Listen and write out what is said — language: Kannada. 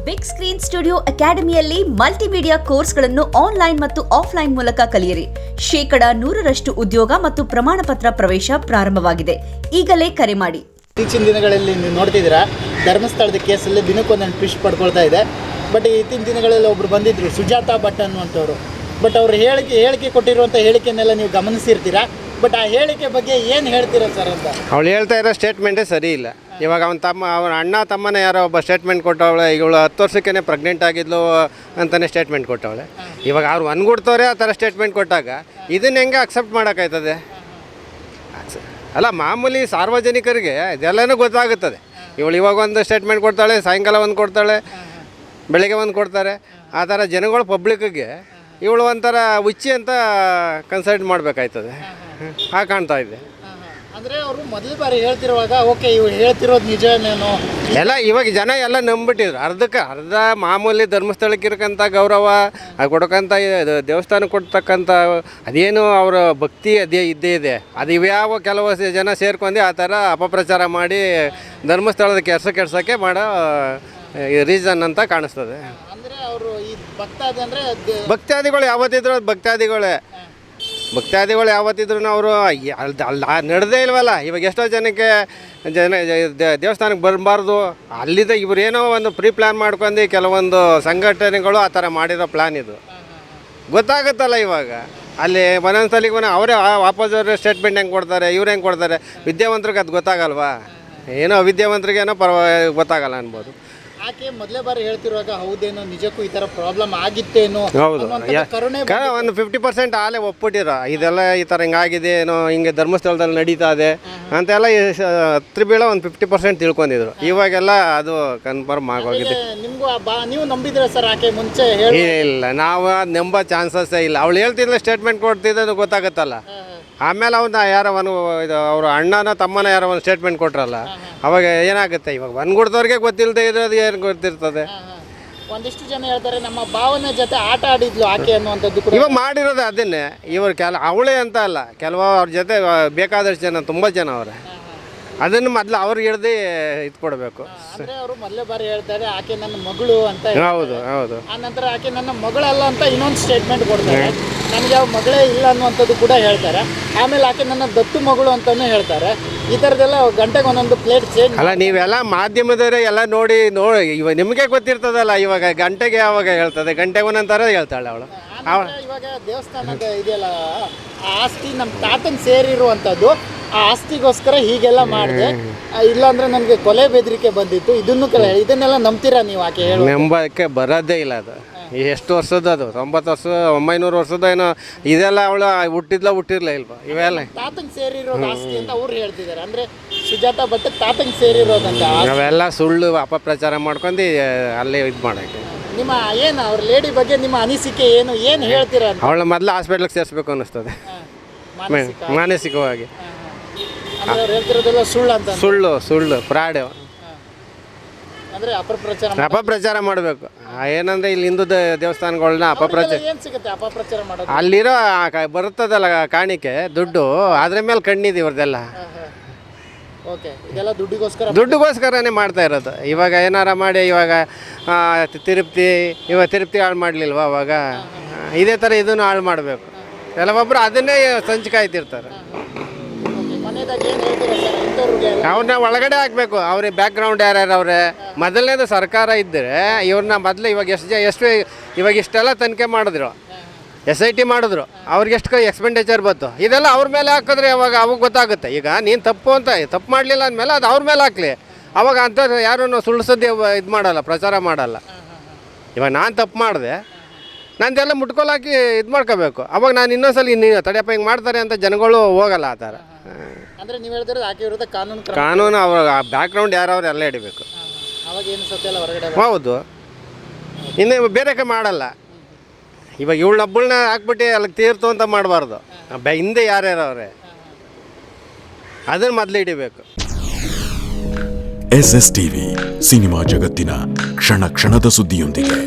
ಬಿಗ್ ಸ್ಕ್ರೀನ್ ಸ್ಟುಡಿಯೋ ಅಕಾಡೆಮಿಯಲ್ಲಿ ಮಲ್ಟಿಮೀಡಿಯಾ ಕೋರ್ಸ್ಗಳನ್ನು ಆನ್ಲೈನ್ ಮತ್ತು ಆಫ್ಲೈನ್ ಮೂಲಕ ಕಲಿಯಿರಿ. 100% ಉದ್ಯೋಗ ಮತ್ತು ಪ್ರಮಾಣ ಪತ್ರ ಪ್ರವೇಶ ಪ್ರಾರಂಭವಾಗಿದೆ. ಈಗಲೇ ಕರೆ ಮಾಡಿ. ಇತ್ತೀಚಿನ ದಿನಗಳಲ್ಲಿ ನೀವು ನೋಡ್ತಿದ್ದೀರಾ, ಧರ್ಮಸ್ಥಳದ ಕೇಸಲ್ಲಿ ದಿನಕ್ಕೊಂದೊಂದು ಟ್ವಿಸ್ಟ್ ಪಡ್ಕೊಳ್ತಾ ಇದೆ. ಬಟ್ ಇತ್ತೀಚಿನ ದಿನಗಳಲ್ಲಿ ಒಬ್ಬರು ಬಂದಿದ್ದರು, ಸುಜಾತಾ ಭಟ್ ಅನ್ನುವಂಥವ್ರು. ಬಟ್ ಅವರು ಹೇಳಿಕೆ ಕೊಟ್ಟಿರುವಂಥ ಹೇಳಿಕೆಯನ್ನೆಲ್ಲ ನೀವು ಗಮನಿಸಿರ್ತೀರಾ. ಬಟ್ ಆ ಹೇಳಿಕೆ ಬಗ್ಗೆ ಏನು ಹೇಳ್ತೀರಾ ಸರ್ ಅಂತ? ಅವಳು ಹೇಳ್ತಾ ಇರೋ ಸ್ಟೇಟ್ಮೆಂಟೇ ಸರಿ ಇಲ್ಲ. ಇವಾಗ ಅವನ ಅಣ್ಣ ತಮ್ಮನ ಯಾರೋ ಒಬ್ಬ ಸ್ಟೇಟ್ಮೆಂಟ್ ಕೊಟ್ಟವಳೆ. ಇವಳು 10 ವರ್ಷಕ್ಕೇ ಪ್ರೆಗ್ನೆಂಟ್ ಆಗಿದ್ಲು ಅಂತಲೇ ಸ್ಟೇಟ್ಮೆಂಟ್ ಕೊಟ್ಟವಳೆ. ಇವಾಗ ಅವ್ರು ಅನ್ಗುಡ್ತವ್ರೆ ಆ ಥರ ಸ್ಟೇಟ್ಮೆಂಟ್ ಕೊಟ್ಟಾಗ ಇದನ್ನು ಹೆಂಗೆ ಅಕ್ಸೆಪ್ಟ್ ಮಾಡೋಕ್ಕಾಯ್ತದೆ? ಅಲ್ಲ, ಮಾಮೂಲಿ ಸಾರ್ವಜನಿಕರಿಗೆ ಇದೆಲ್ಲನೂ ಗೊತ್ತಾಗುತ್ತದೆ. ಇವಳು ಇವಾಗ ಒಂದು ಸ್ಟೇಟ್ಮೆಂಟ್ ಕೊಡ್ತಾಳೆ, ಸಾಯಂಕಾಲ ಒಂದು ಕೊಡ್ತಾಳೆ, ಬೆಳಗ್ಗೆ ಒಂದು ಕೊಡ್ತಾರೆ. ಆ ಥರ ಜನಗಳು ಪಬ್ಲಿಕ್ಕಿಗೆ ಇವಳು ಒಂಥರ ಹುಚ್ಚಿ ಅಂತ ಕನ್ಸಿಡರ್ ಮಾಡಬೇಕಾಯ್ತದೆ. ಹಾಗೆ ಕಾಣ್ತಾ ಇದೆ. ಅಂದರೆ ಅವರು ಮೊದಲ ಬಾರಿ ಹೇಳ್ತಿರುವಾಗ ಓಕೆ, ಇವ್ರು ಹೇಳ್ತಿರೋದು ನಿಜನೇನೋ ಎಲ್ಲ ಇವಾಗ ಜನ ಎಲ್ಲ ನಂಬಿಟ್ಟಿದ್ರು. ಅರ್ಧ ಮಾಮೂಲಿ ಧರ್ಮಸ್ಥಳಕ್ಕಿರಕ್ಕಂಥ ಗೌರವ ಕೊಡೋಕ್ಕಂಥ ದೇವಸ್ಥಾನಕ್ಕೆ ಕೊಡ್ತಕ್ಕಂಥ ಅದೇನು ಅವರ ಭಕ್ತಿ ಅದೇ ಇದ್ದೇ ಇದೆ. ಅದು ಇವ್ಯಾವ ಕೆಲವು ಜನ ಸೇರ್ಕೊಂಡು ಆ ಥರ ಅಪಪ್ರಚಾರ ಮಾಡಿ ಧರ್ಮಸ್ಥಳದ ಕೆಡ್ಸೋಕ್ಕೆ ಮಾಡೋ ರೀಸನ್ ಅಂತ ಕಾಣಿಸ್ತದೆ. ಅಂದರೆ ಅವರು ಈ ಭಕ್ತಾದಿಗಳು ಯಾವತ್ತಿದ್ರು ಅದು ಭಕ್ತಾದಿಗಳು ಯಾವತ್ತಿದ್ರು ಅವರು ಅಲ್ಲಿ ನಡೆದೇ ಇಲ್ವಲ್ಲ. ಇವಾಗ ಎಷ್ಟೋ ಜನಕ್ಕೆ ದೇವಸ್ಥಾನಕ್ಕೆ ಬರಬಾರ್ದು, ಅಲ್ಲಿದ್ದ ಇವರೇನೋ ಒಂದು ಪ್ರೀ ಪ್ಲ್ಯಾನ್ ಮಾಡ್ಕೊಂಡು ಕೆಲವೊಂದು ಸಂಘಟನೆಗಳು ಆ ಥರ ಮಾಡಿರೋ ಪ್ಲ್ಯಾನ್ ಇದು ಗೊತ್ತಾಗುತ್ತಲ್ಲ. ಇವಾಗ ಅಲ್ಲಿ ಒಂದೊಂದ್ಸಲಿಗೆ ಅವರೇ ವಾಪಸ್ ಅವ್ರ ಸ್ಟೇಟ್ಮೆಂಟ್ ಹೆಂಗೆ ಕೊಡ್ತಾರೆ, ಇವ್ರು ಹೆಂಗೆ ಕೊಡ್ತಾರೆ. ವಿದ್ಯಾವಂತರಿಗೆ ಅದು ಗೊತ್ತಾಗಲ್ವಾ? ಏನೋ ಅವಿದ್ಯಾವಂತರಿಗೇನೋ ಗೊತ್ತಾಗಲ್ಲ ಅನ್ಬೋದು. ಆಕೆ ಮೊದಲೇ ಬಾರಿ ಹೇಳ್ತಿರುವಾಗ ಹೌದೇನೋ, ನಿಜಕ್ಕೂ ಈ ಥರ ಪ್ರಾಬ್ಲಮ್ ಆಗಿತ್ತೇನೋ. ಹೌದು, ಒಂದು 50% ಆಲೇ ಒಪ್ಪಿಟ್ಟಿರೋ ಇದೆಲ್ಲ ಈ ಥರ ಹಿಂಗಾಗಿದೆ ಏನೋ, ಹಿಂಗೆ ಧರ್ಮಸ್ಥಳದಲ್ಲಿ ನಡೀತಾ ಇದೆ ಅಂತೆಲ್ಲ ಹತ್ರ ಬೀಳ ಒಂದು 50% ತಿಳ್ಕೊಂಡಿದ್ರು. ಇವಾಗೆಲ್ಲ ಅದು ಕನ್ಫರ್ಮ್ ಆಗೋಗಿದೆ. ನಿಮಗೂ ನೀವು ನಂಬಿದ್ರೆ ಸರ್ ಆಕೆ ಮುಂಚೆ ಇಲ್ಲ, ನಾವು ನಂಬೋ ಚಾನ್ಸಸ್ಸೇ ಇಲ್ಲ. ಅವಳು ಹೇಳ್ತಿದ್ಲ ಸ್ಟೇಟ್ಮೆಂಟ್ ಕೊಡ್ತಿದ್ದು ಗೊತ್ತಾಗುತ್ತಲ್ಲ. ಆಮೇಲೆ ಯಾರೋ ಇದು ಅವ್ರ ಅಣ್ಣನ ತಮ್ಮನ ಯಾರೋ ಒಂದು ಸ್ಟೇಟ್ಮೆಂಟ್ ಕೊಟ್ರಲ್ಲ, ಅವಾಗ ಏನಾಗುತ್ತೆ? ಇವಾಗ ಬಂದ್ಕೊಡ್ದವ್ರಿಗೆ ಗೊತ್ತಿಲ್ಲದೆ ಇರೋದು ಏನು ಗೊತ್ತಿರ್ತದೆ? ಒಂದಿಷ್ಟು ಜನ ಹೇಳ್ತಾರೆ ನಮ್ಮ ಭಾವನೆ ಜೊತೆ ಆಟ ಆಡಿದ್ಲು ಆಕೆ ಅನ್ನುವಂಥದ್ದು ಕೂಡ. ಇವಾಗ ಮಾಡಿರೋದು ಅದನ್ನೇ. ಇವರು ಅವಳೇ ಅಂತ ಅಲ್ಲ, ಕೆಲವು ಅವ್ರ ಜೊತೆ ಬೇಕಾದಷ್ಟು ಜನ, ತುಂಬ ಜನ ಅವರೇ. ಅದನ್ನು ಮೊದಲು ಅವ್ರಿಗೆ ಹಿಡ್ದು ಇದು ಕೊಡಬೇಕು. ಅಂದರೆ ಅವರು ಮೊದಲೇ ಬಾರಿ ಹೇಳ್ತಾರೆ ಆಕೆ ನನ್ನ ಮಗಳು ಅಂತ. ಹೌದು. ಆ ನಂತರ ಆಕೆ ನನ್ನ ಮಗಳಲ್ಲ ಅಂತ ಇನ್ನೊಂದು ಸ್ಟೇಟ್ಮೆಂಟ್ ಕೊಡ್ತಾರೆ. ನನಗೆ ಯಾವ ಮಗಳೇ ಇಲ್ಲ ಅನ್ನುವಂಥದ್ದು ಕೂಡ ಹೇಳ್ತಾರೆ. ಆಮೇಲೆ ಆಕೆ ನನ್ನ ದತ್ತು ಮಗಳು ಅಂತಲೂ ಹೇಳ್ತಾರೆ. ಈ ಥರದ್ದೆಲ್ಲ ಗಂಟೆಗೆ ಒಂದೊಂದು ಪ್ಲೇಟ್ ಚೇಂಜ್. ಅಲ್ಲ, ನೀವೆಲ್ಲ ಮಾಧ್ಯಮದವರೇ ಎಲ್ಲ ನೋಡಿ ಇವಾಗ ನಿಮಗೆ ಗೊತ್ತಿರ್ತದಲ್ಲ. ಇವಾಗ ಗಂಟೆಗೆ ಯಾವಾಗ ಹೇಳ್ತದೆ, ಗಂಟೆಗೆ ಒಂದೊಂದು ಥರ ಹೇಳ್ತಾಳೆ ಅವಳು. ಇವಾಗ ದೇವಸ್ಥಾನದ ಇದೆಯಲ್ಲ, ಆ ಆಸ್ತಿ ನಮ್ಮ ತಾತನ ಸೇರಿರುವಂಥದ್ದು. ಆ ಆಸ್ತಿಗೋಸ್ಕರ ಹೀಗೆಲ್ಲ ಮಾಡಿದೆ, ಇಲ್ಲಾಂದ್ರೆ ನನಗೆ ಕೊಲೆ ಬೆದರಿಕೆ ಬಂದಿತ್ತು, ಇದನ್ನೆಲ್ಲ ನಂಬ್ತೀರಾ ನೀವು? ಆಕೆ ಹೇಳಿ ನಂಬಕ್ಕೆ ಬರೋದೇ ಇಲ್ಲ. ಅದು ಎಷ್ಟು ವರ್ಷದ್ದು? ಅದು 900 ವರ್ಷದ ಏನೋ. ಇದೆಲ್ಲ ಅವಳು ಹುಟ್ಟಿರ್ಲೇ ಇಲ್ವಾ? ಇವೆಲ್ಲ ತಾತಂಗೆ ಸೇರಿರೋದು ಆಸ್ತಿ ಅಂತ ಅವ್ರು ಹೇಳ್ತಿದ್ದಾರೆ. ಅಂದರೆ ಸುಜಾತಾ ಭಟ್ ತಾತಂಗೆ ಸೇರಿರೋದಂತ. ನಾವೆಲ್ಲ ಸುಳ್ಳು ಅಪಪ್ರಚಾರ ಮಾಡ್ಕೊಂಡು ಅಲ್ಲೇ ಇದು ಮಾಡೋಕ್ಕೆ. ನಿಮ್ಮ ಏನು ಅವ್ರ ಲೇಡಿ ಬಗ್ಗೆ ನಿಮ್ಮ ಅನಿಸಿಕೆ ಏನು ಹೇಳ್ತೀರಾ? ಅವಳ ಮೊದಲು ಹಾಸ್ಪಿಟ್ಲಿಗೆ ಸೇರಿಸ್ಬೇಕು ಅನ್ನಿಸ್ತದೆ, ಮಾನಸಿಕವಾಗಿ. ಅವ್ರು ಹೇಳ್ತಿರೋದೆಲ್ಲ ಸುಳ್ಳು ಅಂತ. ಸುಳ್ಳು ಫ್ರಾಡ್. ಅಂದರೆ ಅಪಪ್ರಚಾರ ಮಾಡಬೇಕು. ಏನಂದ್ರೆ ಇಲ್ಲಿ ಹಿಂದೂ ದೇವಸ್ಥಾನಗಳನ್ನ ಏನು ಸಿಗುತ್ತೆ ಅಪಪ್ರಚಾರ ಮಾಡೋದು? ಅಲ್ಲಿರೋ ಬರುತ್ತದಲ್ಲ ಕಾಣಿಕೆ ದುಡ್ಡು, ಅದ್ರ ಮೇಲೆ ಕಣ್ಣಿದೆ ಇವ್ರದ್ದೆಲ್ಲ. ಓಕೆ, ಇದೆಲ್ಲ ದುಡ್ಡಿಗೋಸ್ಕರನೇ ಮಾಡ್ತಾ ಇರೋದು. ಇವಾಗ ಏನಾರ ಮಾಡಿ ಇವಾಗ ತಿರುಪ್ತಿ ಹಾಳು ಮಾಡಲಿಲ್ವ? ಅವಾಗ ಇದೇ ಥರ ಇದನ್ನು ಹಾಳು ಮಾಡಬೇಕು. ಕೆಲವೊಬ್ಬರು ಅದನ್ನೇ ಸಂಚಿಕಾಯ್ತಿರ್ತಾರೆ. ಅವ್ರನ್ನ ಒಳಗಡೆ ಹಾಕಬೇಕು. ಅವ್ರಿಗೆ ಬ್ಯಾಕ್ಗ್ರೌಂಡ್ ಯಾರ್ಯಾರು ಅವ್ರೆ. ಮೊದಲನೇದು ಸರ್ಕಾರ ಇದ್ದರೆ ಇವ್ರನ್ನ ಮೊದಲು ಇವಾಗ ಇಷ್ಟೆಲ್ಲ ತನಿಖೆ ಮಾಡಿದ್ರು, SIT ಮಾಡಿದ್ರು, ಅವ್ರಿಗೆ ಎಷ್ಟು ಎಕ್ಸ್ಪೆಂಡಿಚರ್ ಬಂತು, ಇದೆಲ್ಲ ಅವ್ರ ಮೇಲೆ ಹಾಕಿದ್ರೆ ಅವಾಗ ಗೊತ್ತಾಗುತ್ತೆ. ಈಗ ನೀನು ತಪ್ಪು ಮಾಡಲಿಲ್ಲ ಅಂದಮೇಲೆ ಅದು ಅವ್ರ ಮೇಲೆ ಹಾಕಲಿ. ಅವಾಗ ಅಂಥದ್ದು ಯಾರೂ ಸುಳ್ಳು ಸದ್ಯ ಇದು ಮಾಡಲ್ಲ, ಪ್ರಚಾರ ಮಾಡಲ್ಲ. ಇವಾಗ ನಾನು ತಪ್ಪು ಮಾಡಿದೆ, ನಂದೆಲ್ಲ ಮುಟ್ಕೊಲಾಕಿ ಇದು ಮಾಡ್ಕೋಬೇಕು. ಅವಾಗ ನಾನು ಇನ್ನೊಂದ್ಸಲ ತಡೆಯಪ್ಪ ಹಿಂಗೆ ಮಾಡ್ತಾರೆ ಅಂತ ಜನಗಳು ಹೋಗಲ್ಲ ಆ ಥರ. ಅಂದರೆ ನೀವು ಹೇಳ್ತಿರೋದು ಆಕೆ ವಿರುದ್ಧ ಕಾನೂನು ಅವ್ರ ಬ್ಯಾಕ್ಗ್ರೌಂಡ್ ಯಾರವ್ರು ಎಲ್ಲ ಹಿಡಿಬೇಕು. ಹೌದು, ಇನ್ನು ಬೇರೆ ಮಾಡಲ್ಲ. ಇವಾಗ ಇವಳು ಹಬ್ಬಳನ್ನ ಹಾಕ್ಬಿಟ್ಟು ಅಲ್ಲಿಗೆ ತೀರ್ತು ಅಂತ ಮಾಡಬಾರ್ದು. ಹಿಂದೆ ಯಾರ್ಯಾರವ್ರೆ ಅದನ್ನು ಮೊದಲು ಹಿಡಿಬೇಕು. SSTV ಸಿನಿಮಾ ಜಗತ್ತಿನ ಕ್ಷಣ ಕ್ಷಣದ ಸುದ್ದಿಯೊಂದಿಗೆ.